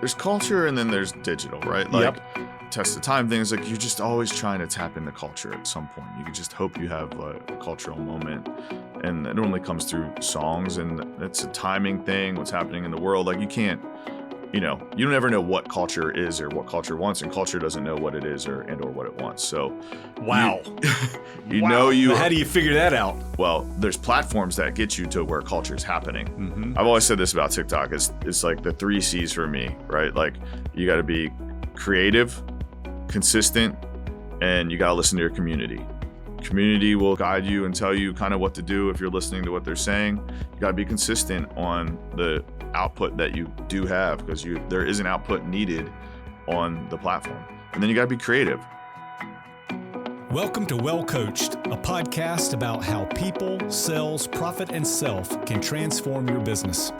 there's culture and then there's digital, right? Like test the time things, like you're just always trying to tap into culture at some point. You can just hope you have a cultural moment, and it normally comes through songs, and it's a timing thing, what's happening in the world. Like you can't, you don't ever know what culture is or what culture wants, and culture doesn't know what it is or what it wants. So wow. How do you figure that out? Well, there's platforms that get you to where culture is happening. Mm-hmm. I've always said this about TikTok. It's like the 3 C's for me, right? Like you got to be creative, consistent, and you got to listen to your community. Community will guide you and tell you kind of what to do if you're listening to what they're saying. You got to be consistent on the output that you do have, because there is an output needed on the platform. And then you got to be creative. Welcome to Well Coached, a podcast about how people, sales, profit, and self can transform your business.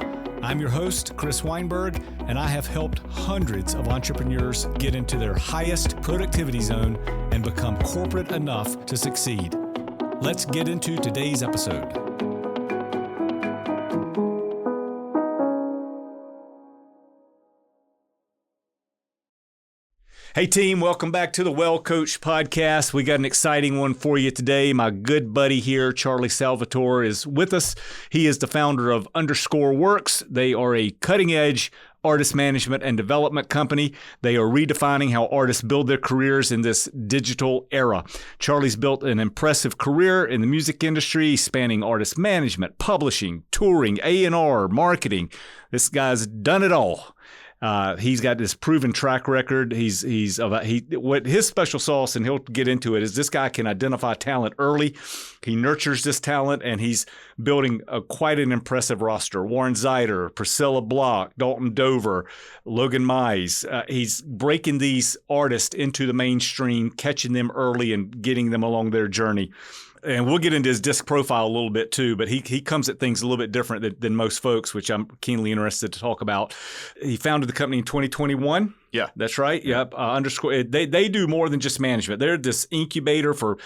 I'm your host, Chris Weinberg, and I have helped hundreds of entrepreneurs get into their highest productivity zone and become corporate enough to succeed. Let's get into today's episode. Hey team, welcome back to the Well Coached podcast. We got an exciting one for you today. My good buddy here, Charly Salvatore, is with us. He is the founder of _Works. They are a cutting-edge artist management and development company. They are redefining how artists build their careers in this digital era. Charly's built an impressive career in the music industry, spanning artist management, publishing, touring, A&R, marketing. This guy's done it all. He's got this proven track record. What his special sauce, and he'll get into it, is this guy can identify talent early. He nurtures this talent, and he's building quite an impressive roster. Warren Zeiders, Priscilla Block, Dalton Dover, Logan Mize. He's breaking these artists into the mainstream, catching them early and getting them along their journey. And we'll get into his disc profile a little bit too, but he comes at things a little bit different than most folks, which I'm keenly interested to talk about. He founded the company in 2021. Yeah, that's right. Yep. They do more than just management. They're this incubator for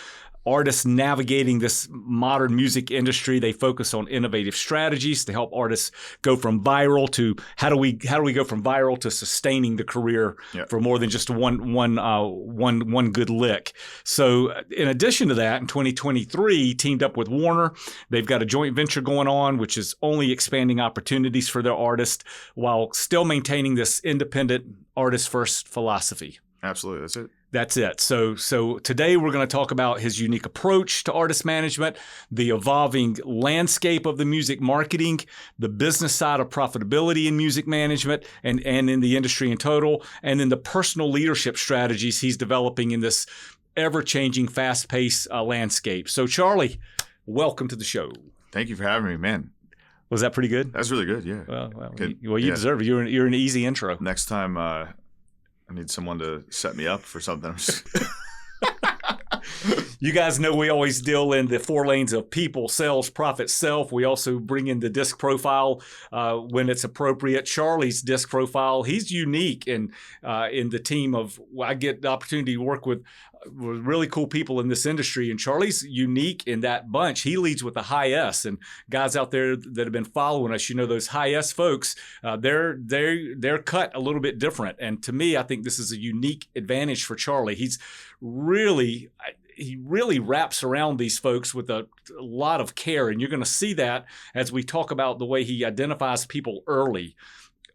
artists navigating this modern music industry. They focus on innovative strategies to help artists go from viral to how do we go from viral to sustaining the career for more than just one good lick. So in addition to that, in 2023, teamed up with Warner. They've got a joint venture going on, which is only expanding opportunities for their artists while still maintaining this independent artist first philosophy. Absolutely. That's it. That's it. So today we're going to talk about his unique approach to artist management, the evolving landscape of the music marketing, the business side of profitability in music management and in the industry in total, and then the personal leadership strategies he's developing in this ever-changing, fast-paced landscape. So Charly, welcome to the show. Thank you for having me, man. Was that pretty good? That's really good, yeah. You deserve it. You're an easy intro. Next time I need someone to set me up for something. You guys know we always deal in the 4 lanes of people, sales, profit, self. We also bring in the disc profile when it's appropriate. Charly's disc profile, he's unique in the team of, I get the opportunity to work with really cool people in this industry, and Charly's unique in that bunch. He leads with a high S, and guys out there that have been following us, those high S folks, they're cut a little bit different. And to me, I think this is a unique advantage for Charly. He really wraps around these folks with a lot of care, and you're going to see that as we talk about the way he identifies people early.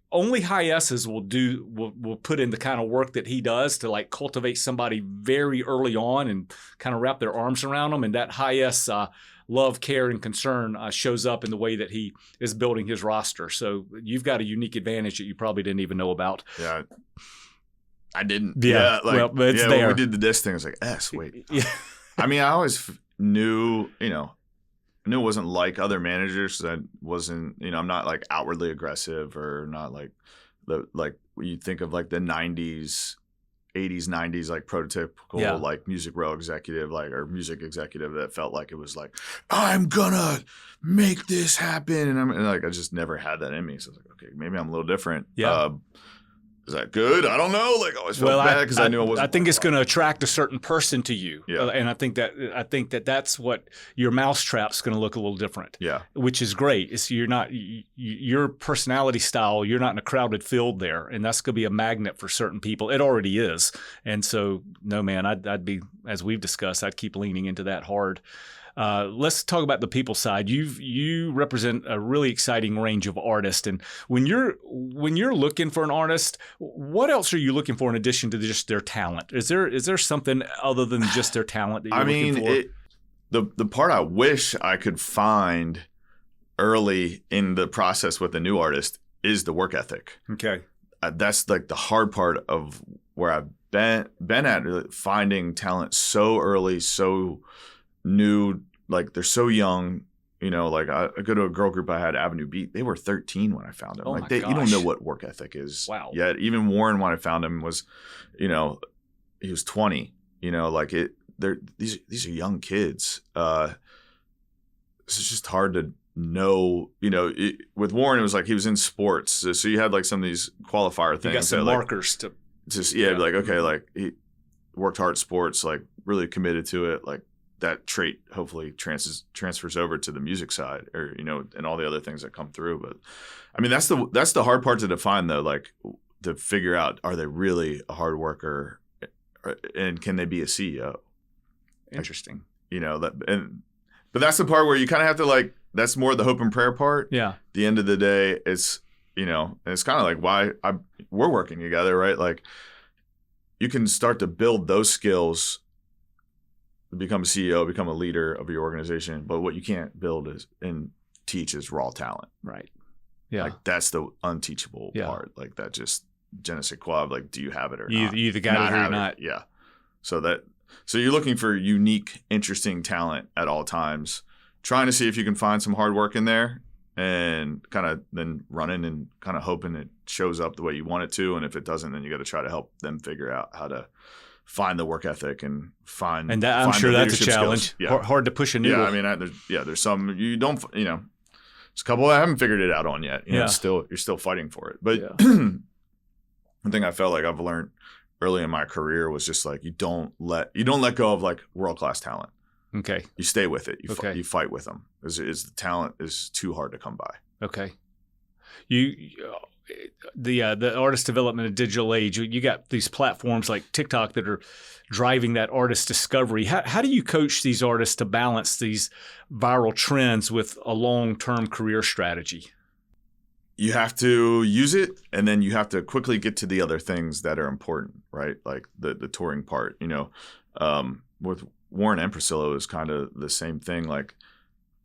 Only high S's will put in the kind of work that he does to like cultivate somebody very early on and kind of wrap their arms around them. And that high S love, care, and concern shows up in the way that he is building his roster. So you've got a unique advantage that you probably didn't even know about. Yeah, I didn't. Yeah, but it's there. When we did the disc thing, I was like, wait. Yeah. I mean, I always knew, I knew it wasn't like other managers. I wasn't, I'm not like outwardly aggressive or not like you think of like the 90s, 80s, 90s, like prototypical like music row executive, or music executive that felt like it was like, I'm gonna make this happen. And I just never had that in me. So I was like, okay, maybe I'm a little different. Yeah. is that good? I don't know. Like, I always felt Well, bad because I knew I wasn't. I think it's going to attract a certain person to you, Yeah. And I think that that's what your mousetrap's going to look a little different. Yeah. Which is great. It's your personality style. You're not in a crowded field there, and that's going to be a magnet for certain people. It already is, and so no, man, I'd be, as we've discussed, I'd keep leaning into that hard. Let's talk about the people side. You represent a really exciting range of artists, and when you're looking for an artist, what else are you looking for in addition to just their talent? Is there something other than just their talent that you're looking for? The part I wish I could find early in the process with a new artist is the work ethic. Okay, that's like the hard part of where I've been at, finding talent so early, so new, like they're so young, like I go to a girl group I had, Avenue Beat. They were 13 when I found them. Oh like my you don't gosh. know what work ethic is. Wow. Yet. Even Warren, when I found him, was, he was 20. Like these are young kids. It's just hard to know. With Warren, it was like he was in sports, so you had like some of these qualifier things. You got some markers to just like okay, like he worked hard at sports, like really committed to it, like. That trait hopefully transfers over to the music side, or and all the other things that come through. But I mean, that's the hard part to define, though. Like to figure out, are they really a hard worker, and can they be a CEO? Interesting. But that's the part where you kind of have to like. That's more the hope and prayer part. Yeah. At the end of the day, it's and it's kind of like why we're working together, right? Like you can start to build those skills. Become a CEO, become a leader of your organization, but what you can't build and teach is raw talent. Right. Yeah. Like that's the unteachable part. Like that just je ne sais quoi. Like, do you have it or you not? You either got it or not. Yeah. So you're looking for unique, interesting talent at all times, trying to see if you can find some hard work in there, and kind of then running and kind of hoping it shows up the way you want it to. And if it doesn't, then you got to try to help them figure out how to find the work ethic and find. And that, I'm sure that's a challenge. Yeah. Hard to push a needle. Yeah, I mean, there's some you don't, there's a couple I haven't figured it out on yet. You're still fighting for it. But one thing I felt like I've learned early in my career was just like you don't let go of like world class talent. Okay. You stay with it. You fight with them. Is the talent is too hard to come by. Okay. The artist development of digital age, you got these platforms like TikTok that are driving that artist discovery. How do you coach these artists to balance these viral trends with a long-term career strategy? You have to use it, and then you have to quickly get to the other things that are important, right? Like the touring part, with Warren and Priscilla is kind of the same thing. Like,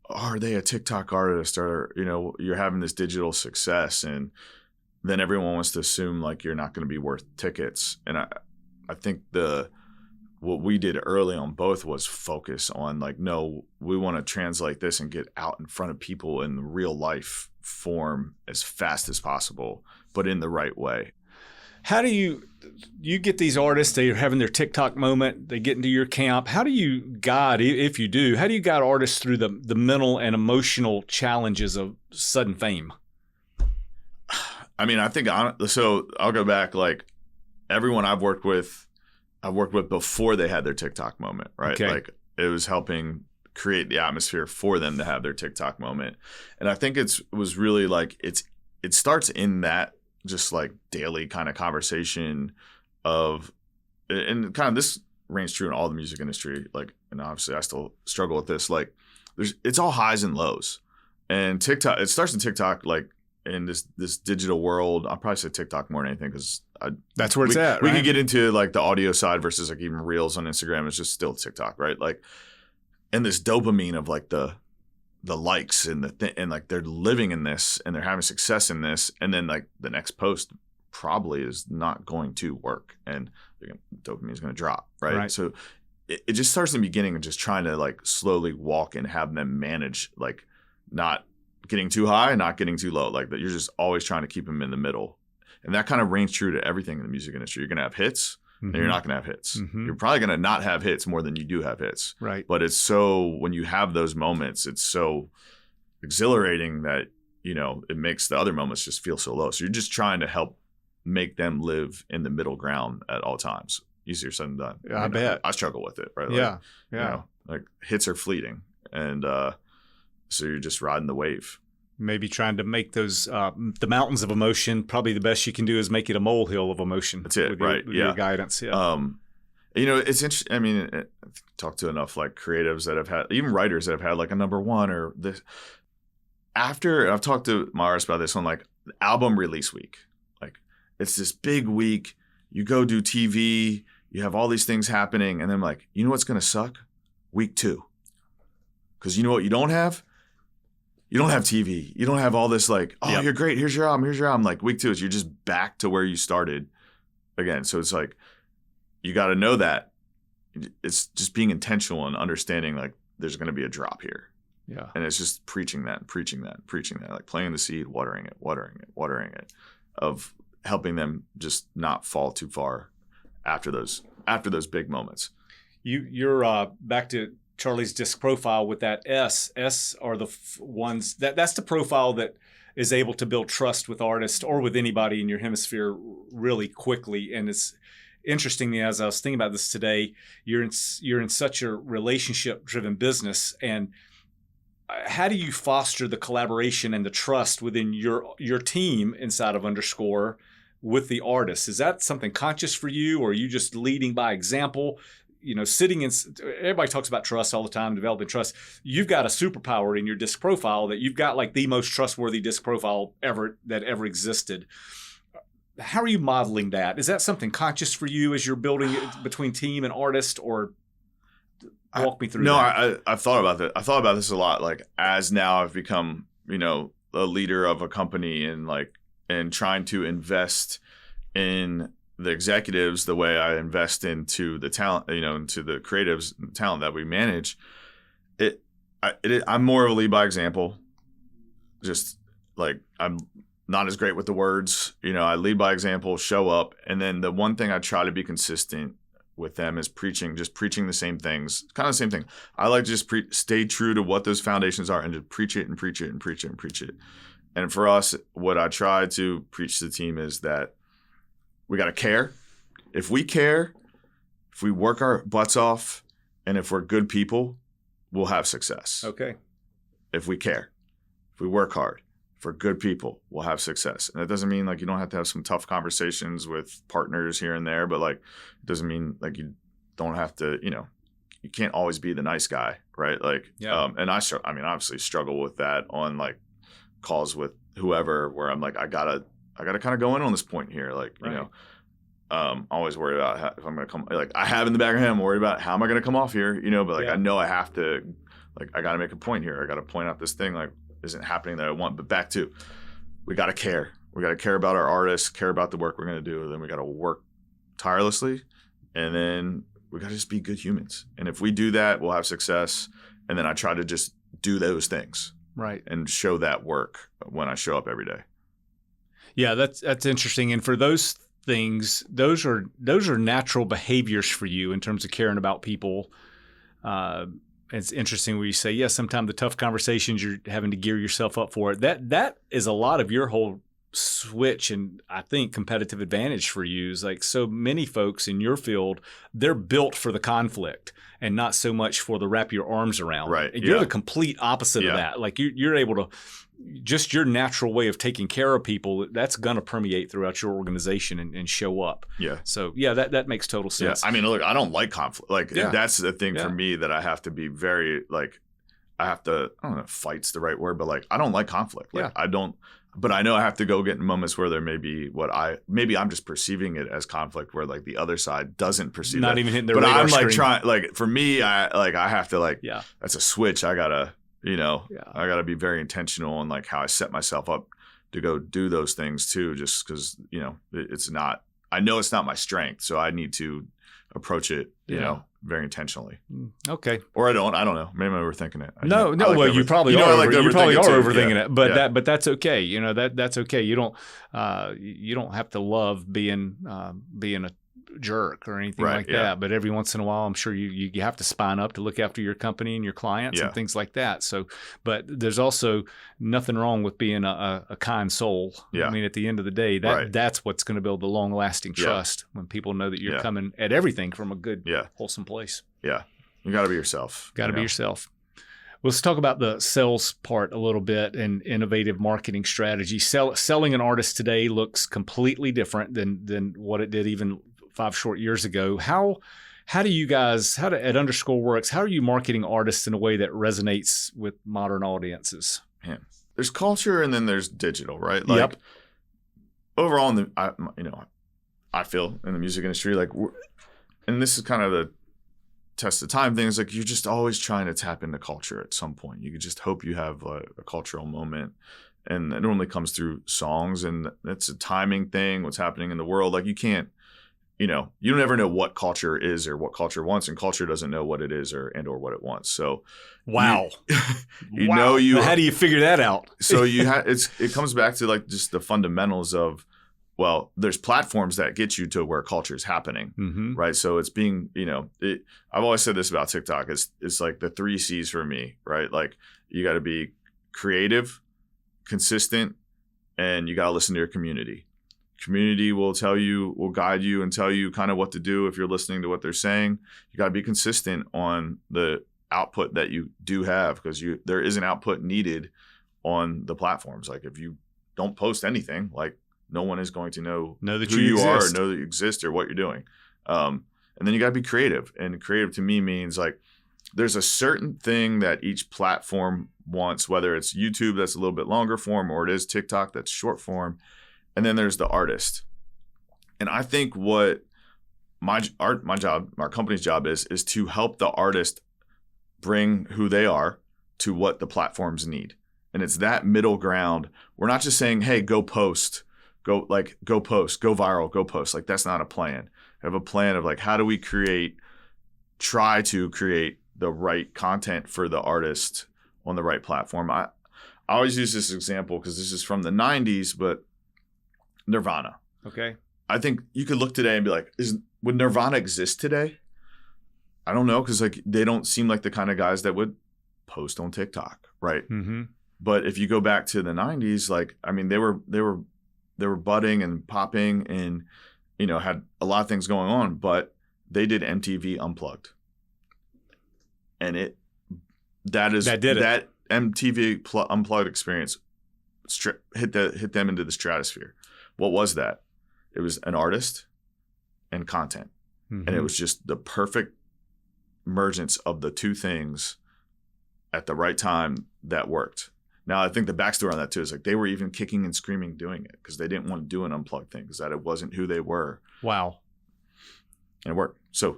are they a TikTok artist, or, you're having this digital success, and then everyone wants to assume like you're not going to be worth tickets. And I think what we did early on both was focus on like, no, we want to translate this and get out in front of people in real life form as fast as possible, but in the right way. How do you get these artists, they're having their TikTok moment, they get into your camp. How do you guide, if you do, how do you guide artists through the mental and emotional challenges of sudden fame? I mean, I think so. I'll go back. Like everyone I've worked with before they had their TikTok moment, right? Okay. Like it was helping create the atmosphere for them to have their TikTok moment. And I think it was really like it starts in that just like daily kind of conversation of, and kind of this reigns true in all the music industry. Like, and obviously I still struggle with this. Like it's all highs and lows, and TikTok, it starts in TikTok, like, in this digital world. I'll probably say TikTok more than anything because that's where it's at. We right? can get into like the audio side versus like even reels on Instagram. It's just still TikTok, right? Like, and this dopamine of like the likes and and like they're living in this and they're having success in this, and then like the next post probably is not going to work, and dopamine is going to drop, right? So it just starts in the beginning of just trying to like slowly walk and have them manage, like not getting too high, not getting too low, like that. You're just always trying to keep them in the middle. And that kind of reigns true to everything in the music industry. You're going to have hits and you're not going to have hits. You're probably going to not have hits more than you do have hits. Right. But it's so, when you have those moments, it's so exhilarating that, it makes the other moments just feel so low. So you're just trying to help make them live in the middle ground at all times. Easier said than done. I bet. I struggle with it, right? Yeah. You know, like hits are fleeting. And so you're just riding the wave. Maybe trying to make those the mountains of emotion. Probably the best you can do is make it a molehill of emotion. That's it, with right? With your guidance. Yeah. You know, it's interesting. I mean, I've talked to enough like creatives that have had, even writers that have had like a number one or this. After I've talked to my artists about this on like album release week, like it's this big week. You go do TV, you have all these things happening, and then like, you know what's gonna suck? Week 2. Because you know what you don't have? You don't have TV. You don't have all this like, oh, you're great. Here's your album. Like week 2 is you're just back to where you started again. So it's like, you got to know that it's just being intentional and understanding like there's going to be a drop here. Yeah. And it's just preaching that, like planting the seed, watering it, of helping them just not fall too far after those big moments. You're back to Charlie's disc profile with that S. S are the ones that's the profile that is able to build trust with artists or with anybody in your hemisphere really quickly. And it's interesting, as I was thinking about this today, you're in such a relationship-driven business, and how do you foster the collaboration and the trust within your team inside of Underscore with the artists? Is that something conscious for you, or are you just leading by example? You know, everybody talks about trust all the time, developing trust. You've got a superpower in your disc profile that you've got like the most trustworthy disc profile that ever existed. How are you modeling that? Is that something conscious for you as you're building it between team and artist, or walk me through that? I've thought about that. I thought about this a lot. Like as now I've become, you know, a leader of a company and trying to invest in the executives the way I invest into the talent, you know, into the creatives and talent that we manage. I'm more of a lead by example. Just like I'm not as great with the words, you know, I lead by example, show up. And then the one thing I try to be consistent with them is preaching the same things, kind of the same thing. I like to just stay true to what those foundations are and just preach it. And for us, what I try to preach to the team is that we got to care. If we care, if we work our butts off, and if we're good people, we'll have success. Okay. If we care, if we work hard, if we're good people, we'll have success. And that doesn't mean like you don't have to have some tough conversations with partners here and there, but like it doesn't mean like you don't have to, you know, you can't always be the nice guy, right? Like, and I obviously struggle with that on like calls with whoever, where I'm like, I gotta kind of go in on this point here, like, you know, I'm always worried about if I'm gonna come. Like I have in the back of my head, I'm worried about how am I gonna come off here, you know. But like I know I have to, like I got to make a point here. I got to point out this thing like isn't happening that I want. But back to, we got to care. We got to care about our artists, care about the work we're gonna do. Then we got to work tirelessly, and then we got to just be good humans. And if we do that, we'll have success. And then I try to just do those things, right, and show that work when I show up every day. Yeah, that's interesting. And for those things, those are natural behaviors for you in terms of caring about people. It's interesting where you say, yes, sometimes the tough conversations you're having to gear yourself up for it. That is a lot of your whole switch, and I think competitive advantage for you is like so many folks in your field, they're built for the conflict and not so much for the wrap your arms around. Right. And you're the complete opposite of that. Like you're able to, just your natural way of taking care of people, that's going to permeate throughout your organization and show up. Yeah. So yeah, that makes total sense. Yeah. I mean, look, I don't like conflict. Like that's the thing for me that I have to be very like, I don't know if fight's the right word, but like, I don't like conflict. Like but I know I have to go get in moments where there may be maybe I'm just perceiving it as conflict where like the other side doesn't perceive not that. even hitting their but radar I'm like screen. trying, like for me, I have to like, that's a switch. I gotta, you know, I gotta be very intentional in like how I set myself up to go do those things too, just because, you know, I know it's not my strength. So I need to approach it, you know, very intentionally. Okay. Or I don't know. Maybe I'm overthinking it. Well, you probably are. You probably are overthinking it, but that's okay. You know, that's okay. You don't have to love being jerk or anything Right, like yeah. that. But every once in a while, I'm sure you have to spine up to look after your company and your clients and things like that. So, but there's also nothing wrong with being a kind soul. Yeah. I mean, at the end of the day, that's what's going to build the long lasting trust when people know that you're coming at everything from a good, wholesome place. Yeah. You got to be yourself. Got to be yourself. Well, let's talk about the sales part a little bit and innovative marketing strategy. Selling an artist today looks completely different than what it did even 5 short years ago. How do you guys, at Underscore Works, how are you marketing artists in a way that resonates with modern audiences? Man, there's culture and then there's digital, right? Like overall, I feel in the music industry, like, and this is kind of the test of time things, like you're just always trying to tap into culture at some point. You could just hope you have a cultural moment, and it normally comes through songs, and it's a timing thing, what's happening in the world. Like you can't, you don't ever know what culture is or what culture wants, and culture doesn't know what it is or what it wants. So wow. How do you figure that out? So it comes back to like just the fundamentals of, well, there's platforms that get you to where culture is happening, right? So it's being, I've always said this about TikTok. It's like the 3 C's for me, right? Like you got to be creative, consistent, and you got to listen to your community. Community will guide you and tell you kind of what to do if you're listening to what they're saying. You got to be consistent on the output that you do have, because there is an output needed on the platforms. Like if you don't post anything, like no one is going to know that who you are, or know that you exist or what you're doing. And then you got to be creative. And creative to me means like there's a certain thing that each platform wants, whether it's YouTube that's a little bit longer form or it is TikTok that's short form. And then there's the artist. And I think what my job, our company's job is to help the artist bring who they are to what the platforms need. And it's that middle ground. We're not just saying, hey, go post. Go post, go viral, go post. Like that's not a plan. I have a plan of like, how do we try to create the right content for the artist on the right platform. I always use this example because this is from the 90s, but Nirvana. Okay. I think you could look today and be like, would Nirvana exist today? I don't know, because like they don't seem like the kind of guys that would post on TikTok, right? Mm-hmm. But if you go back to the 90s, like, I mean, they were budding and popping and, had a lot of things going on, but they did MTV Unplugged. And that MTV Unplugged experience hit them into the stratosphere. What was that? It was an artist and content. Mm-hmm. And it was just the perfect emergence of the two things at the right time that worked. Now, I think the backstory on that too is like they were even kicking and screaming doing it because they didn't want to do an unplugged thing because that it wasn't who they were. Wow. And it worked. So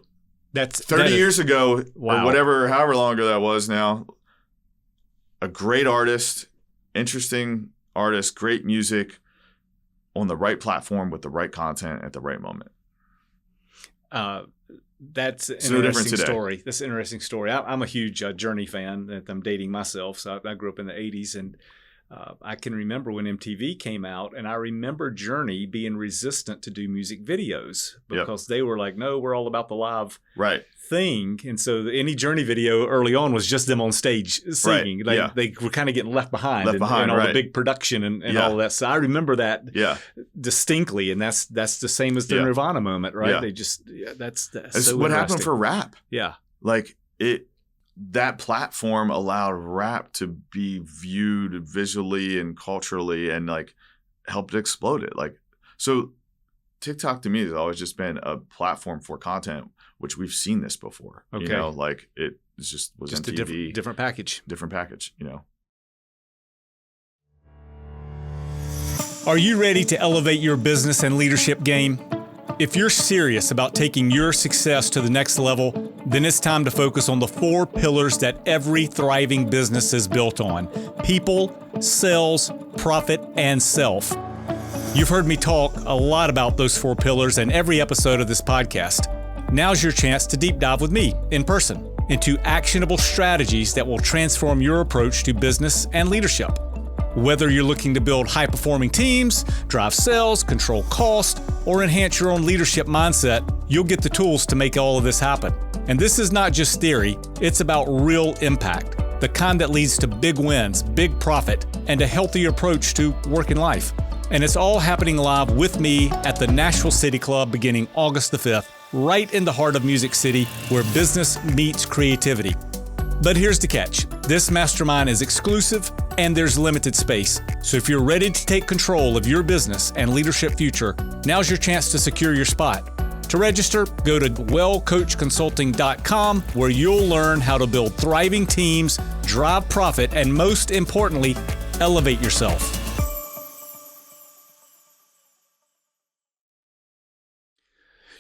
that's 30 years ago, wow. Or whatever, however long ago that was now, a great artist, interesting artist, great music on the right platform with the right content at the right moment. That's an interesting story. That's an interesting story. I'm a huge Journey fan. I'm dating myself. So I grew up in the 80s, and I can remember when MTV came out, and I remember Journey being resistant to do music videos because they were like, no, we're all about the live thing. And so any Journey video early on was just them on stage singing. Right. They were kind of getting left behind and all the big production and all of that. So I remember that distinctly. And that's the same as the Nirvana moment, right? They just, that's so what happened for rap. Yeah. Like that platform allowed rap to be viewed visually and culturally and like helped explode it. Like, so TikTok to me has always just been a platform for content, which we've seen this before. Okay. Like it was MTV, a different package. Are you ready to elevate your business and leadership game? If you're serious about taking your success to the next level, then it's time to focus on the 4 pillars that every thriving business is built on: people, sales, profit, and self. You've heard me talk a lot about those 4 pillars in every episode of this podcast. Now's your chance to deep dive with me in person into actionable strategies that will transform your approach to business and leadership. Whether you're looking to build high-performing teams, drive sales, control cost, or enhance your own leadership mindset, you'll get the tools to make all of this happen. And this is not just theory, it's about real impact, the kind that leads to big wins, big profit, and a healthier approach to work and life. And it's all happening live with me at the Nashville City Club beginning August the 5th, right in the heart of Music City, where business meets creativity. But here's the catch. This mastermind is exclusive and there's limited space. So if you're ready to take control of your business and leadership future, now's your chance to secure your spot. To register, go to wellcoachconsulting.com, where you'll learn how to build thriving teams, drive profit, and most importantly, elevate yourself.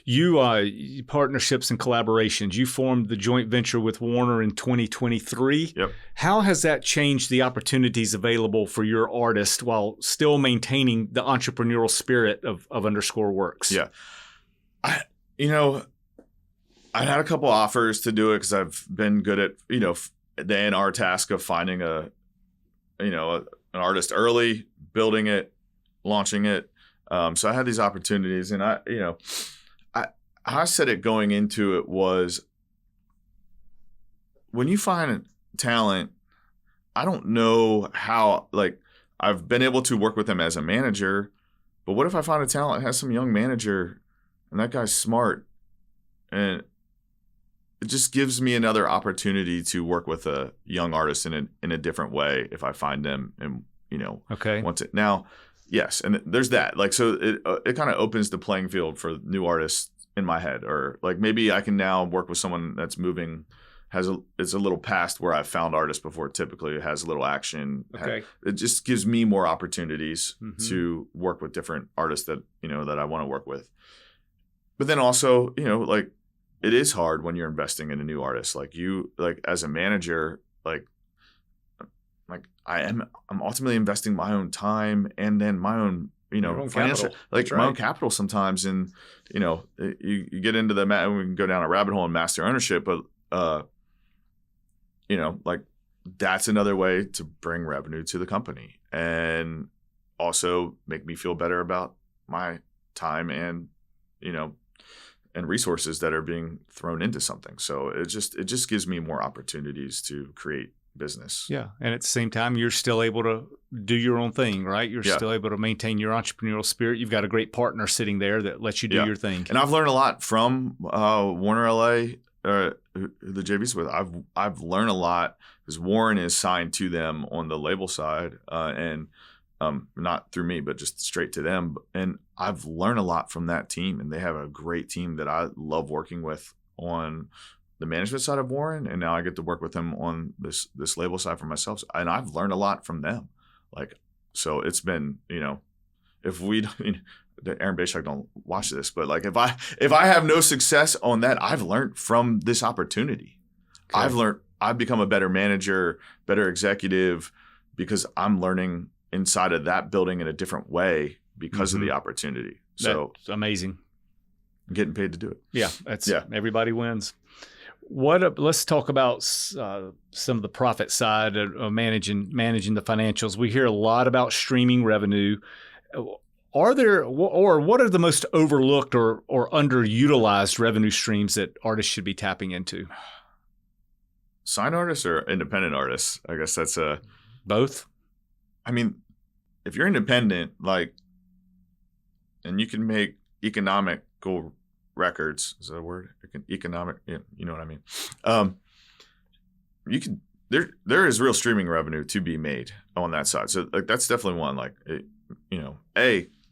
You partnerships and collaborations. You formed the joint venture with Warner in 2023. Yep. How has that changed the opportunities available for your artist while still maintaining the entrepreneurial spirit of Underscore Works? Yeah. I had a couple offers to do it because I've been good at, the A&R task of finding an artist early, building it, launching it. So I had these opportunities, and I said it going into it was, when you find talent, I don't know how, I've been able to work with them as a manager, but what if I find a talent that has some young manager and that guy's smart, and it just gives me another opportunity to work with a young artist in a different way if I find them and, okay. want to. Now, yes, and there's that. So it kind of opens the playing field for new artists in my head, or maybe I can now work with someone that's moving, it's a little past where I've found artists before. Typically it has a little action. Okay. It just gives me more opportunities to work with different artists that, that I want to work with. But then also, it is hard when you're investing in a new artist. As a manager, I'm ultimately investing my own time and then my own, financial, my own capital sometimes. And, you get into we can go down a rabbit hole in master ownership, but, that's another way to bring revenue to the company and also make me feel better about my time and, and resources that are being thrown into something. So it just gives me more opportunities to create business. Yeah. And at the same time, you're still able to do your own thing, right? You're still able to maintain your entrepreneurial spirit. You've got a great partner sitting there that lets you do your thing. And I've learned a lot from Warner LA, the JV's with. I've learned a lot because Warren is signed to them on the label side, and not through me, but just straight to them. And I've learned a lot from that team, and they have a great team that I love working with on the management side of Warren, and now I get to work with them on this label side for myself. And I've learned a lot from them. So it's been, if we, Aaron Bayshak don't watch this, but if I have no success on that, I've learned from this opportunity. Okay. I've become a better manager, better executive, because I'm learning inside of that building in a different way because of the opportunity. So that's amazing. I'm getting paid to do it. Yeah. Everybody wins. Let's talk about some of the profit side of managing the financials. We hear a lot about streaming revenue. What are the most overlooked or underutilized revenue streams that artists should be tapping into? Sign artists or independent artists? I guess that's both. I mean, if you're independent, and you can make economical records, is that a word? Economic, yeah, you know what I mean. You can. There is real streaming revenue to be made on that side. So that's definitely one.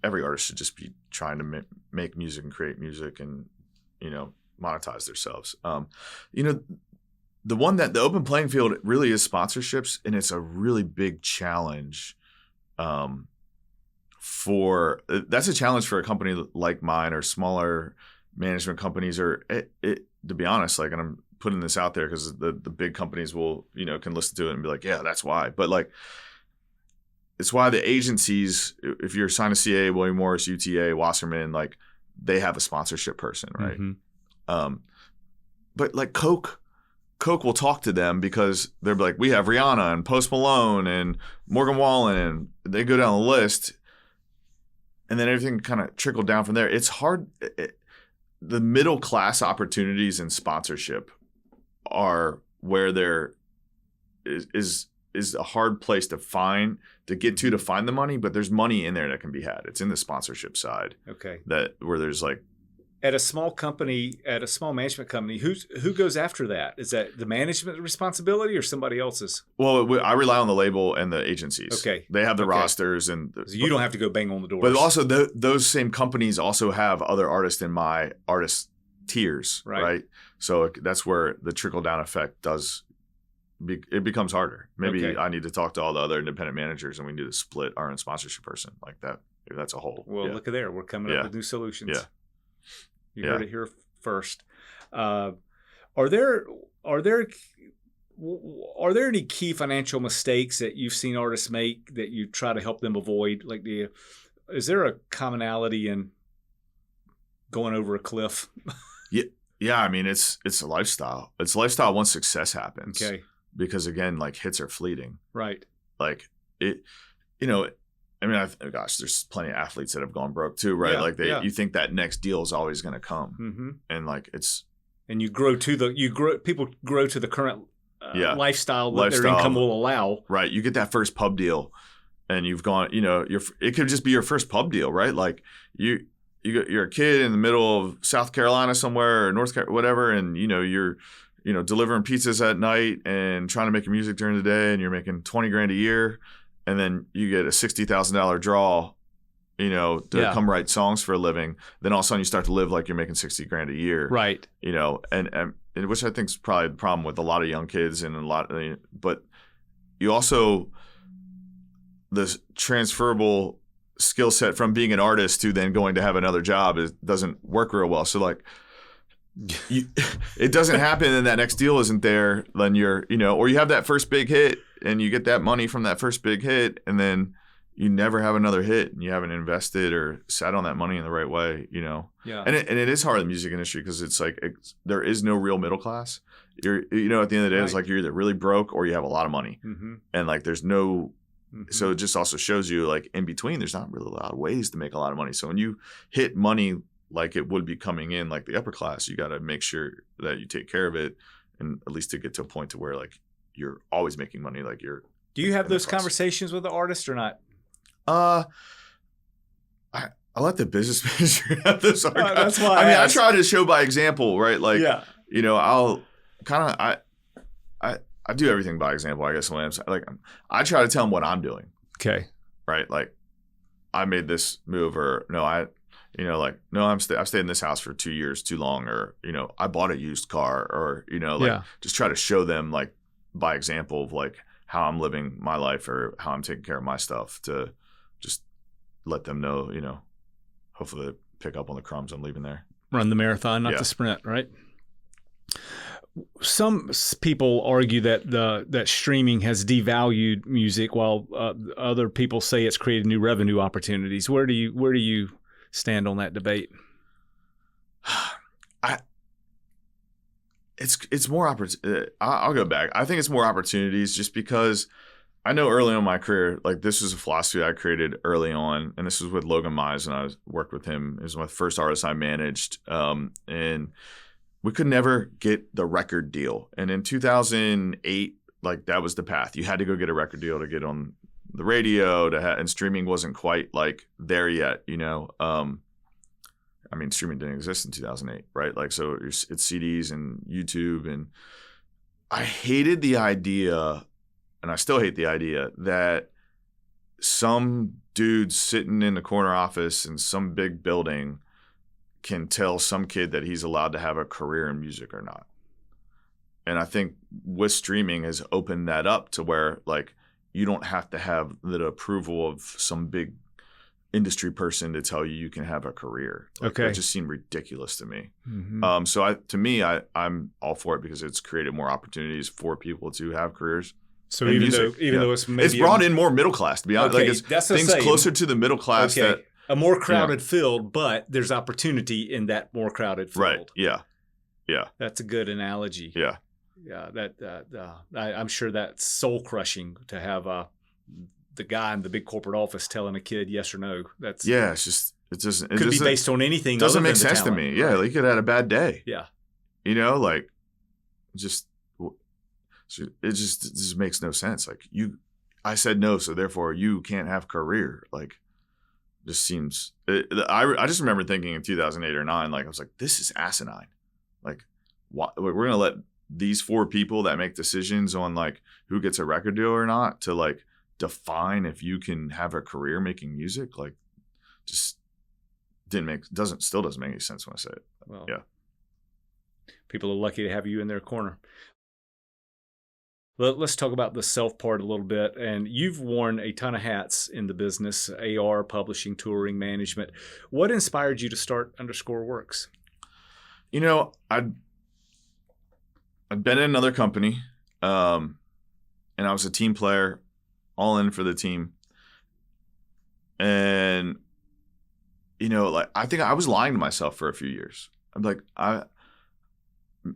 Every artist should just be trying to make music and create music and monetize themselves. The one that the open playing field really is sponsorships, and it's a really big challenge. That's a challenge for a company like mine or smaller management companies, or to be honest, and I'm putting this out there because the big companies will, can listen to it and be like, yeah, that's why. But it's why the agencies, if you're signed to CA, William Morris, UTA, Wasserman, they have a sponsorship person, right? Mm-hmm. But Coke will talk to them because they're like, we have Rihanna and Post Malone and Morgan Wallen, and they go down the list, and then everything kind of trickled down from there. It's hard. the middle class opportunities in sponsorship are where there is a hard place to get to find the money, but there's money in there that can be had. It's in the sponsorship side. Okay. Where there's like, at a small company, at a small management company, who goes after that? Is that the management responsibility or somebody else's? Well, I rely on the label and the agencies. Okay. They have the rosters and so you don't have to go bang on the doors. But also those same companies also have other artists in my artist tiers, right? So that's where the trickle down effect it becomes harder. Maybe I need to talk to all the other independent managers and we need to split our own sponsorship person like that. If that's a whole. Well, look at there. We're coming up with new solutions. Yeah. You heard it here first. Are there any key financial mistakes that you've seen artists make that you try to help them avoid? Like, is there a commonality in going over a cliff? Yeah. I mean, it's a lifestyle. It's a lifestyle once success happens. Okay. Because again, like hits are fleeting. Right. Like it, I mean, gosh, there's plenty of athletes that have gone broke too, right? Yeah, like you think that next deal is always going to come, and like and people grow to the current lifestyle that their income will allow. Right. You get that first pub deal, and you've gone. It could just be your first pub deal, right? Like you're a kid in the middle of South Carolina somewhere or North Carolina, whatever, and you're delivering pizzas at night and trying to make your music during the day, and you're making $20,000 a year. And then you get a $60,000 draw, to come write songs for a living. Then all of a sudden you start to live like you're making $60,000 a year, right? And which I think is probably the problem with a lot of young kids and but you also the transferable skill set from being an artist to then going to have another job doesn't work real well. So like. It doesn't happen and that next deal isn't there, then you're or you have that first big hit and you get that money from that first big hit and then you never have another hit and you haven't invested or sat on that money in the right way, Yeah. And it is hard in the music industry because it's like there is no real middle class. You're at the end of the day, it's like you're either really broke or you have a lot of money, and like there's no. So it just also shows you like in between, there's not really a lot of ways to make a lot of money. So when you hit money like it would be coming in like the upper class, you got to make sure that you take care of it, and at least to get to a point to where like you're always making money. Like do you have those conversations with the artist or not? I let the business manager have this. That's why I try to show by example, right? Like, I'll kind of, I do everything by example, I guess. When I try to tell them what I'm doing. Okay. Right. Like I made this move or I've stayed in this house for 2 years too long, or, I bought a used car, or, just try to show them like by example of like how I'm living my life or how I'm taking care of my stuff, to just let them know, hopefully they pick up on the crumbs I'm leaving there. Run the marathon, not the sprint, right? Some people argue that streaming has devalued music, while other people say it's created new revenue opportunities. Where do you stand on that debate? It's more I'll go back. I think it's more opportunities, just because I know early on in my career, like this was a philosophy I created early on, and this was with Logan Mize, and I worked with him. He was one of the first artists I managed, and we could never get the record deal. And in 2008, like that was the path. You had to go get a record deal to get on the radio, and streaming wasn't quite like there yet, streaming didn't exist in 2008, right? Like, so it's CDs and YouTube, and I hated the idea, and I still hate the idea, that some dude sitting in the corner office in some big building can tell some kid that he's allowed to have a career in music or not. And I think with streaming has opened that up to where like you don't have to have the approval of some big industry person to tell you can have a career. Like, okay. It just seemed ridiculous to me. Mm-hmm. So I'm all for it, because it's created more opportunities for people to have careers. So even though it's brought in more middle class, to be honest. Okay, like it's things closer to the middle class. Okay. That a more crowded field, but there's opportunity in that more crowded field. Right. Yeah. Yeah. That's a good analogy. Yeah. Yeah. I'm sure that's soul crushing to have the guy in the big corporate office telling a kid yes or no. It's it Could be based on anything. Doesn't other make than the sense to talent. me. Yeah, like you could have had a bad day. Yeah. You know, like just it just makes no sense. Like I said no, so therefore you can't have career. Like, just seems. I just remember thinking in 2008 or 9, like I was like, this is asinine. Like, why, we're gonna let these 4 people that make decisions on like who gets a record deal or not to like define if you can have a career making music. Like, just still doesn't make any sense when I say it. Well, yeah. People are lucky to have you in their corner. Let's talk about the self part a little bit. And you've worn a ton of hats in the business, AR, publishing, touring, management. What inspired you to start Underscore Works? You know, I'd been in another company, and I was a team player, all in for the team. And, you know, like, I think I was lying to myself for a few years. I'm like,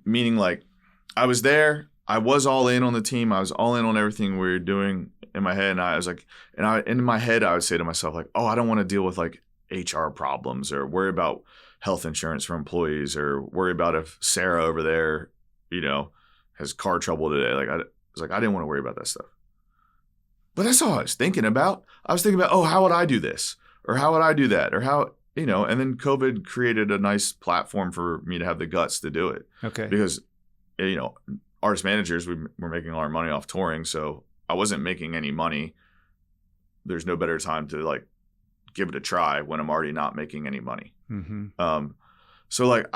meaning like I was there. I was all in on the team. I was all in on everything we were doing in my head. And I was like, in my head, I would say to myself, like, oh, I don't want to deal with like HR problems or worry about health insurance for employees or worry about if Sarah over there, you know, has car trouble today. Like, I was like, I didn't want to worry about that stuff. But that's all I was thinking about. I was thinking about, oh, how would I do this? Or how would I do that? Or how, you know, and then COVID created a nice platform for me to have the guts to do it. Okay. Because, you know, artist managers, we were making a lot of money off touring, so I wasn't making any money. There's no better time to like give it a try when I'm already not making any money. Mm-hmm. So like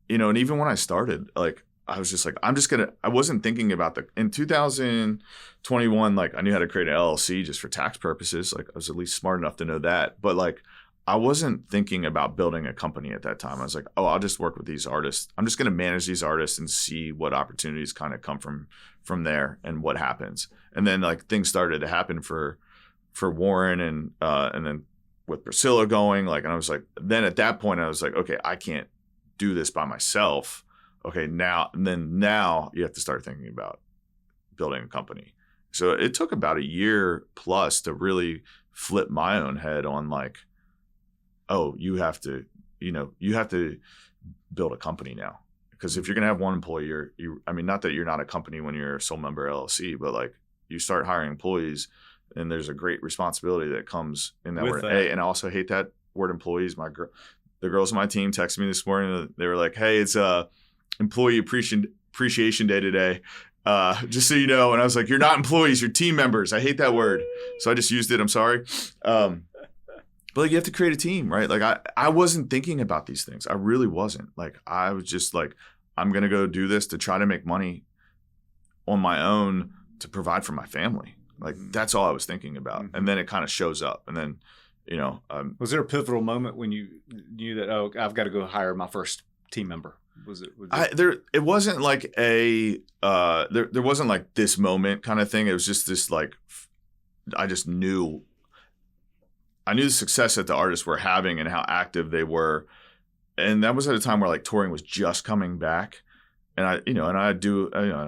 you know, and even when I started, like I was just like, I wasn't thinking about in 2021, like I knew how to create an LLC just for tax purposes. Like I was at least smart enough to know that, but like I wasn't thinking about building a company at that time. I was like, oh, I'll just work with these artists. I'm just going to manage these artists and see what opportunities kind of come from there and what happens. And then like things started to happen for Warren and then with Priscilla going, like, and I was like, then at that point I was like, okay, I can't do this by myself. Okay, now you have to start thinking about building a company. So it took about a year plus to really flip my own head on like, oh, you have to build a company now. Because if you're going to have one employee, I mean, not that you're not a company when you're a sole member LLC, but like you start hiring employees and there's a great responsibility that comes in that word. Hey, and I also hate that word employees. The girls on my team texted me this morning. They were like, hey, it's employee appreciation day today. Just so you know. And I was like, you're not employees, you're team members. I hate that word. So I just used it. I'm sorry. But like, you have to create a team, right? Like I wasn't thinking about these things. I really wasn't. Like I was just like, I'm going to go do this to try to make money on my own to provide for my family. Like that's all I was thinking about. Mm-hmm. And then it kind of shows up. And then, you know. Was there a pivotal moment when you knew that, oh, I've got to go hire my first team member? It wasn't like there wasn't like this moment kind of thing. It was just this like, I knew the success that the artists were having and how active they were. And that was at a time where like touring was just coming back. And I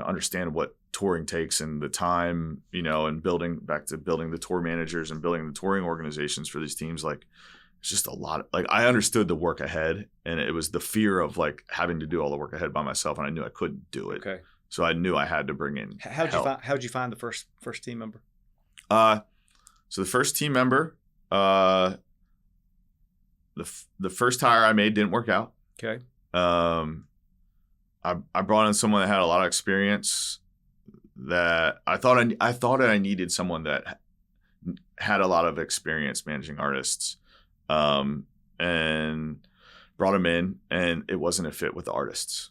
understand what touring takes and the time, you know, and building the tour managers and building the touring organizations for these teams. Like it's just a lot. Like I understood the work ahead and it was the fear of like having to do all the work ahead by myself. And I knew I couldn't do it. Okay. So I knew I had to bring in help. How'd you find the first team member? So the first team member, the first hire I made didn't work out. Okay. I brought in someone that had a lot of experience that I thought I needed someone that had a lot of experience managing artists, and brought him in, and it wasn't a fit with the artists.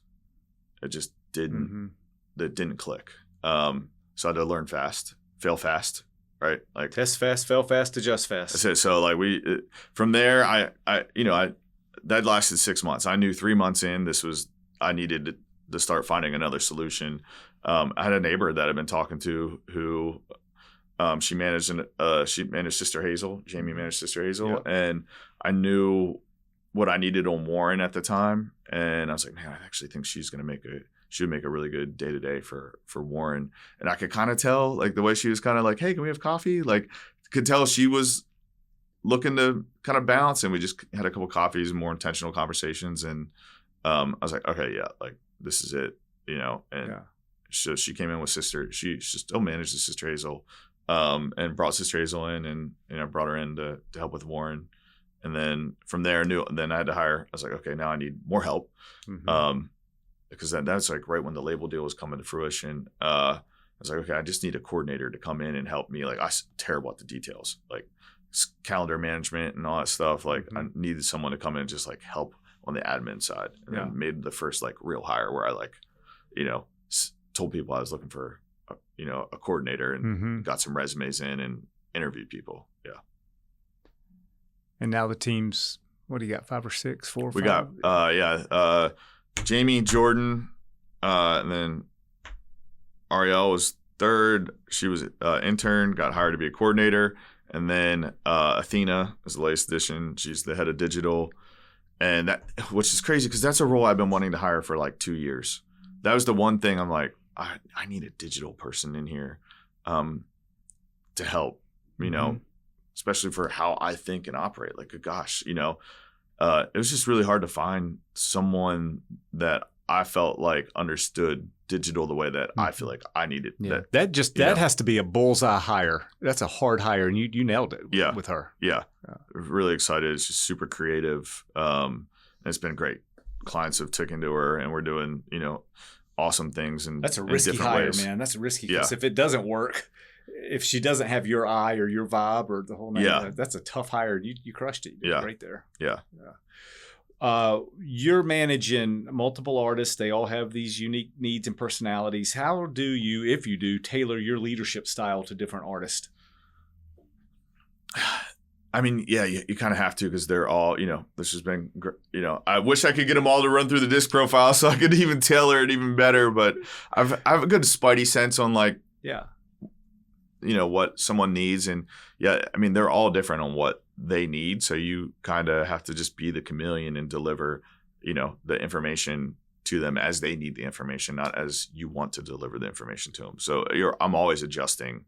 It just didn't. Mm-hmm. It didn't click. So I had to learn fast, fail fast. Right, like test fast, fail fast, adjust fast. That's it. So like from there, that lasted 6 months. I knew 3 months in, I needed to start finding another solution. I had a neighbor that I've been talking to who, she managed Sister Hazel. Jamie managed Sister Hazel, yep. And I knew what I needed on Warren at the time, and I was like, man, I actually think she would make a really good day-to-day for Warren. And I could kind of tell, like, the way she was kind of like, hey, can we have coffee? Like, could tell she was looking to kind of balance, and we just had a couple coffees and more intentional conversations. And I was like, okay, yeah, like this is it, and so she came in with she still manages Sister Hazel, and brought Sister Hazel in, and, brought her in to help with Warren. And then from there, then I had to hire, I was like, okay, now I need more help. Because that's like right when the label deal was coming to fruition. I was like, okay, I just need a coordinator to come in and help me. Like, I'm terrible at the details, like calendar management and all that stuff. Like, I needed someone to come in and just like help on the admin side. And then made the first like real hire where I like, told people I was looking for, a coordinator, and got some resumes in and interviewed people. Yeah. And now the team's, what do you got? 5 or 6, 4 or 5? We got, Jamie, Jordan, and then Ariel was third. She was an intern, got hired to be a coordinator. And then Athena is the latest addition. She's the head of digital. And that, which is crazy because that's a role I've been wanting to hire for like 2 years. That was the one thing I'm like, I need a digital person in here to help, especially for how I think and operate. Like, gosh, it was just really hard to find someone that I felt like understood digital the way that I feel like I needed. Yeah. That has to be a bullseye hire. That's a hard hire, and you nailed it with her. Yeah. Really excited. She's super creative. And it's been great. Clients have taken to her, and we're doing, awesome things. And that's a risky hire, ways. Man. That's a risky, because if it doesn't work, if she doesn't have your eye or your vibe or the whole nine, that's a tough hire. You crushed it. You did great there. Yeah. You're managing multiple artists. They all have these unique needs and personalities. How do you, if you do, tailor your leadership style to different artists? I mean, yeah, you kind of have to, because they're all, this has been, I wish I could get them all to run through the disc profile so I could even tailor it even better. But I have a good spidey sense on what someone needs. And I mean, they're all different on what they need. So you kind of have to just be the chameleon and deliver, the information to them as they need the information, not as you want to deliver the information to them. So I'm always adjusting,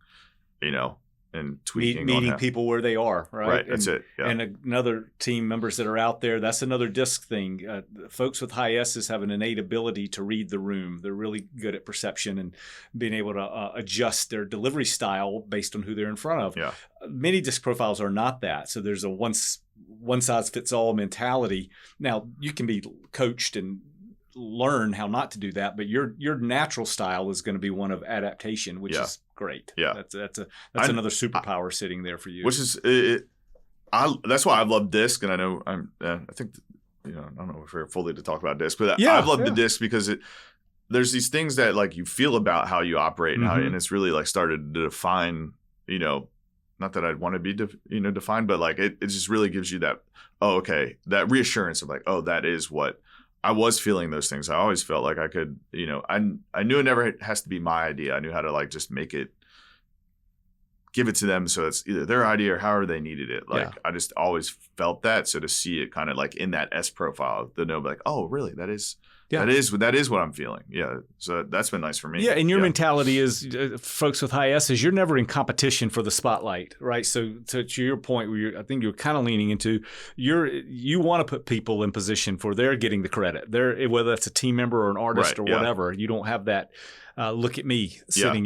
and tweaking. Meeting people where they are, right? Right, that's it. Yeah. And another team members that are out there, that's another disc thing. Folks with high S's have an innate ability to read the room. They're really good at perception and being able to adjust their delivery style based on who they're in front of. Yeah. Many disc profiles are not that. So there's a one size fits all mentality. Now, you can be coached and learn how not to do that, but your natural style is going to be one of adaptation, which is great. Yeah, that's another superpower sitting there for you. Which is that's why I love disc, and I know I think I don't know if we're fully to talk about disc, but I've loved the disc because there's these things that like you feel about how you operate and and it's really like started to define, not that I'd want to be defined, but like it just really gives you that that reassurance of like, that is what I was feeling. Those things. I always felt like I could, I knew it never has to be my idea. I knew how to like just give it to them. So it's either their idea or however they needed it. Like I just always felt that. So to see it kind of like in that S profile, to know like, oh, really? That is what I'm feeling. Yeah. So that's been nice for me. Yeah. And your mentality is folks with high S's, you're never in competition for the spotlight, right? So to your point where I think you're kind of leaning into, you want to put people in position for they're getting the credit. Whether that's a team member or an artist or whatever, you don't have that look at me sitting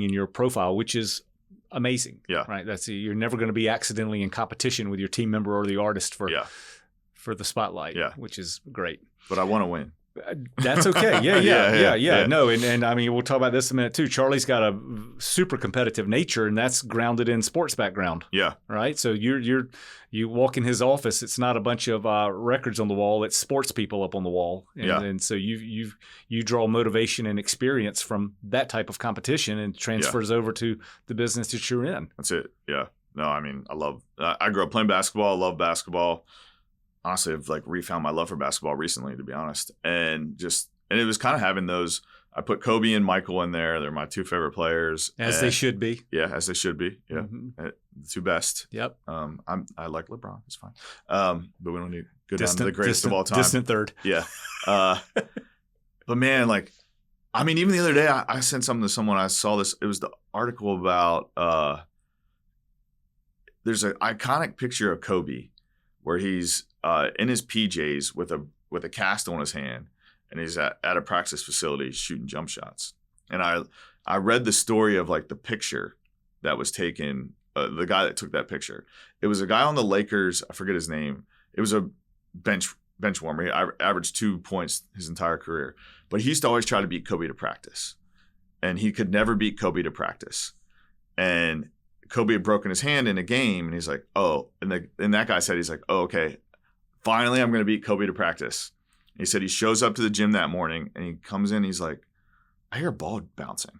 in your profile, which is amazing. Yeah. Right. You're never going to be accidentally in competition with your team member or the artist for the spotlight. Yeah. Which is great. But I want to win. That's okay. Yeah. No, and I mean, we'll talk about this in a minute too. Charlie's got a super competitive nature, and that's grounded in sports background. Yeah. Right. So you walk in his office, it's not a bunch of records on the wall; it's sports people up on the wall. And so you draw motivation and experience from that type of competition, and transfers over to the business that you're in. That's it. Yeah. No, I mean, I grew up playing basketball. I love basketball. Honestly, I've like refound my love for basketball recently, to be honest. And it was kind of having those. I put Kobe and Michael in there. They're my two favorite players. They should be. Yeah, as they should be. Yeah. The two best. Yep. I like LeBron. It's fine. But we don't need to go down to the greatest of all time. Distant third. Yeah. But man, like, I mean, even the other day, I sent something to someone. I saw this. It was the article about there's an iconic picture of Kobe where he's in his PJs with a cast on his hand, and he's at a practice facility shooting jump shots. And I read the story of like the picture that was taken, the guy that took that picture. It was a guy on the Lakers, I forget his name. It was a bench warmer. He averaged 2 points his entire career. But he used to always try to beat Kobe to practice. And he could never beat Kobe to practice. And Kobe had broken his hand in a game, and he's like, oh, and that guy said, he's like, oh, okay, finally I'm going to beat Kobe to practice. And he said he shows up to the gym that morning, and he comes in, he's like, I hear a ball bouncing.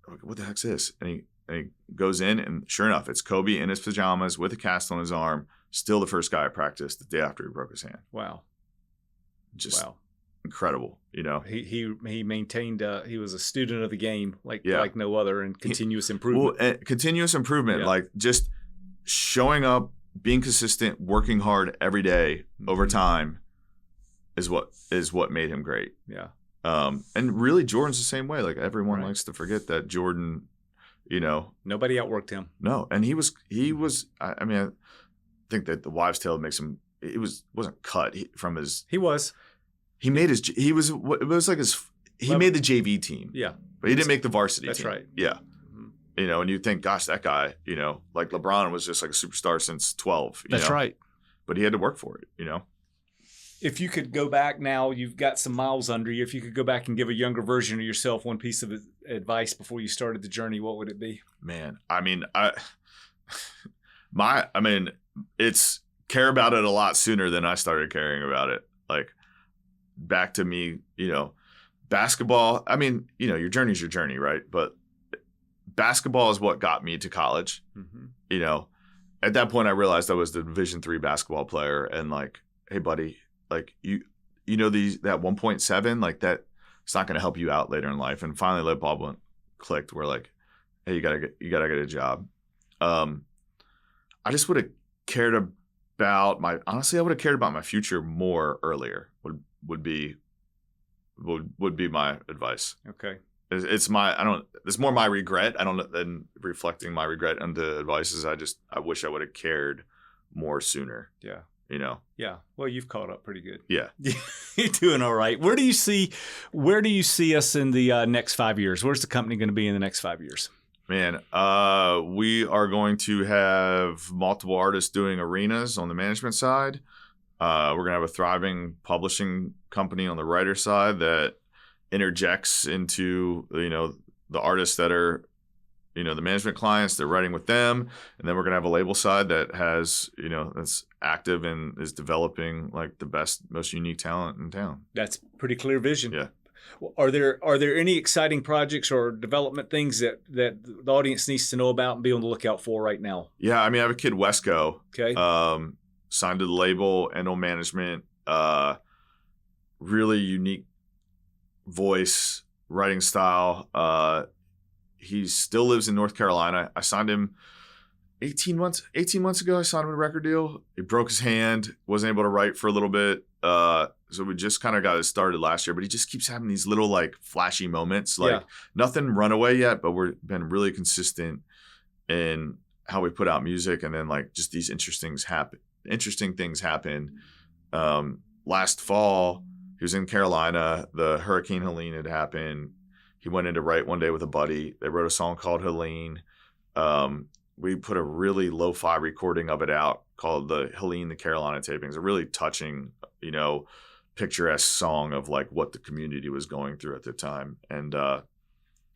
Like, what the heck's this? And he goes in, and sure enough, it's Kobe in his pajamas with a cast on his arm, still the first guy at practice the day after he broke his hand. Wow. Just incredible, you know. He maintained. He was a student of the game, like no other, and continuous improvement. Well, continuous improvement, like just showing up, being consistent, working hard every day over time, is what made him great. Yeah. And really, Jordan's the same way. Like everyone likes to forget that Jordan, you know, nobody outworked him. No, and he was. I mean, I think that the wives' tale makes him. It wasn't cut from his. He was. He made his. He was. It was like his. He made the JV team. Yeah, but he didn't make the varsity. That's team. right. Yeah, you know, and you think, gosh, that guy, you know, like LeBron was just like a superstar since 12. That's right. But he had to work for it, you know. If you could go back now, you've got some miles under you. If you could go back and give a younger version of yourself one piece of advice before you started the journey, what would it be? Man, I mean, it's care about it a lot sooner than I started caring about it. Like back to me, you know, basketball. I mean, you know, your journey's your journey, right? But basketball is what got me to college. Mm-hmm. You know, at that point, I realized I was the Division III basketball player, and like, hey, buddy. Like you know that 1.7, like that, it's not going to help you out later in life. And finally, light bulb clicked. We're like, hey, you gotta get a job. I just would have cared about I would have cared about my future more earlier. Would be my advice. Okay, it's more my regret. I don't than reflecting my regret on the advice is I wish I would have cared more sooner. Yeah. You know. Yeah. Well, you've caught up pretty good. Yeah. You're doing all right. Where do you see us in the next 5 years? Where's the company going to be in the next 5 years? Man, we are going to have multiple artists doing arenas on the management side. We're going to have a thriving publishing company on the writer side that interjects into, you know, the artists that are, you know, the management clients, they're writing with them. And then we're going to have a label side that has, you know, that's active and is developing like the best, most unique talent in town. That's pretty clear vision. Yeah. Are there any exciting projects or development things that the audience needs to know about and be on the lookout for right now? Yeah. I mean, I have a kid, Wesco, signed to the label and on management, really unique voice, writing style. He still lives in North Carolina. I signed him 18 months ago. I signed him a record deal. He broke his hand, wasn't able to write for a little bit. So we just kind of got it started last year, but he just keeps having these little like flashy moments, like nothing runaway yet, but we've been really consistent in how we put out music. And then like just these interesting things happen. Last fall, he was in Carolina. The Hurricane Helene had happened. He went in to write one day with a buddy. They wrote a song called Helene. We put a really lo-fi recording of it out called the Helene, the Carolina Tapings. A really touching, you know, picturesque song of like what the community was going through at the time. And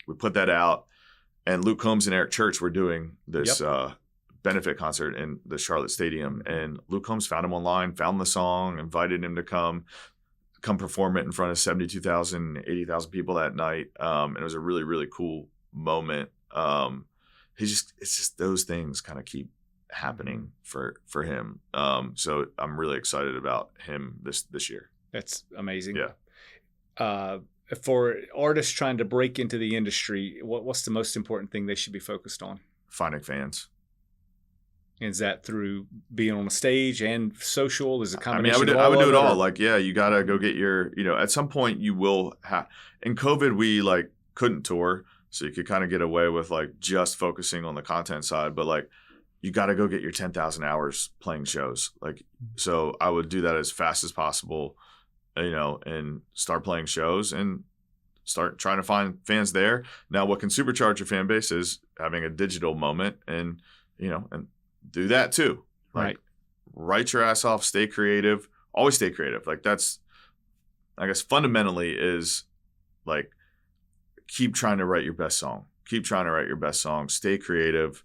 we put that out. And Luke Combs and Eric Church were doing this benefit concert in the Charlotte Stadium. And Luke Combs found him online, found the song, invited him to come perform it in front of 72,000, 80,000 people that night. And it was a really, really cool moment. It's just those things kind of keep happening for him. So I'm really excited about him this year. That's amazing. Yeah. For artists trying to break into the industry, what's the most important thing they should be focused on? Finding fans. Is that through being on a stage and social? Is it a combination? I would do it all. Like, yeah, you got to go get your, you know, at some point you will have, in COVID, we like couldn't tour. So you could kind of get away with like just focusing on the content side. But like you got to go get your 10,000 hours playing shows. Like, so I would do that as fast as possible, and start playing shows and start trying to find fans there. Now, what can supercharge your fan base is having a digital moment and do that too. Like, Right. Write your ass off, stay creative, always stay creative. Like, that's, I guess, fundamentally is like, keep trying to write your best song. Keep trying to write your best song, stay creative,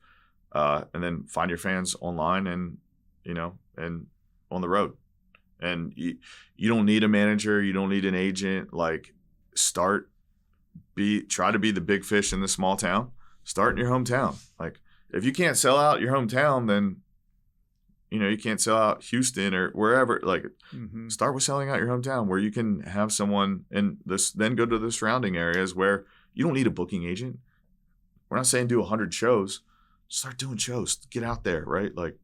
and then find your fans online and on the road. And you don't need a manager, you don't need an agent. Like, try to be the big fish in the small town. Start in your hometown. Like, if you can't sell out your hometown, then you can't sell out Houston or wherever. Like, start with selling out your hometown where you can have someone, and then go to the surrounding areas where you don't need a booking agent. We're not saying do 100 shows. Start doing shows. Get out there, right? Like,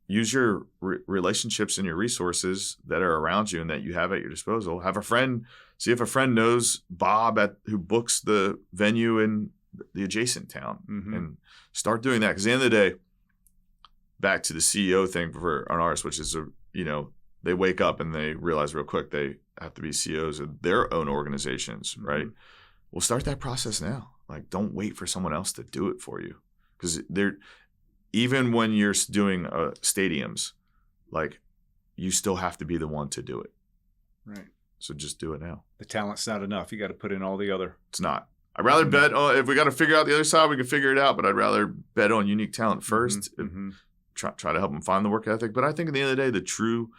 use your relationships and your resources that are around you and that you have at your disposal. Have a friend. See if a friend knows Bob who books the venue in the adjacent town, and start doing that. Because at the end of the day, back to the CEO thing for an artist, which is they wake up and they realize real quick they have to be CEOs of their own organizations, right? Well, start that process now. Like, don't wait for someone else to do it for you, because even when you're doing stadiums, like, you still have to be the one to do it. Right. So just do it now. The talent's not enough. You got to put in all the other. It's not. I'd rather bet on, if we got to figure out the other side, we can figure it out. But I'd rather bet on unique talent first. Try to help them find the work ethic. But I think at the end of the day, the true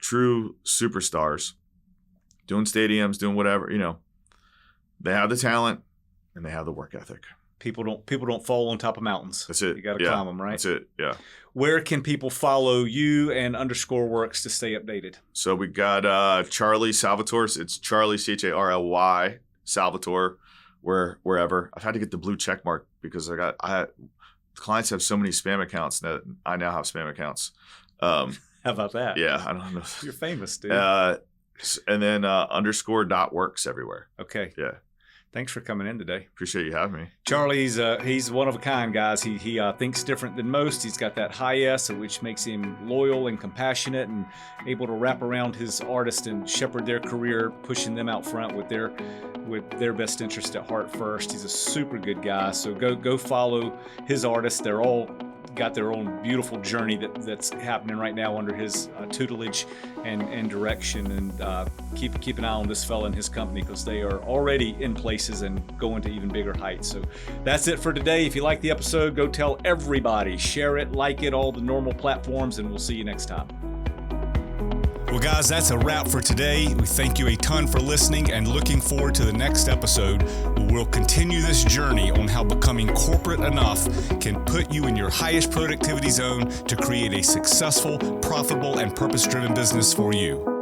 superstars doing stadiums, doing whatever, they have the talent and they have the work ethic. People don't fall on top of mountains. That's it. You got to climb them, right? That's it. Yeah. Where can people follow you and _works to stay updated? So we got Charly Salvatore. It's Charly, Charly Salvatore, wherever. I've had to get the blue check mark because clients have so many spam accounts that I now have spam accounts. How about that? Yeah, I don't know. You're famous, dude. And then _.works everywhere. Okay. Yeah. Thanks for coming in today. Appreciate you having me. Charly, he's one of a kind, guys. He thinks different than most. He's got that high S, which makes him loyal and compassionate and able to wrap around his artist and shepherd their career, pushing them out front with their best interest at heart first. He's a super good guy. So go follow his artists. They're all got their own beautiful journey that's happening right now under his tutelage and direction. And keep an eye on this fella and his company, because they are already in places and going to even bigger heights. So that's it for today. If you like the episode, go tell everybody, share it, like it, all the normal platforms, and we'll see you next time. Well, guys, that's a wrap for today. We thank you a ton for listening and looking forward to the next episode, where we'll continue this journey on how becoming corporate enough can put you in your highest productivity zone to create a successful, profitable, and purpose-driven business for you.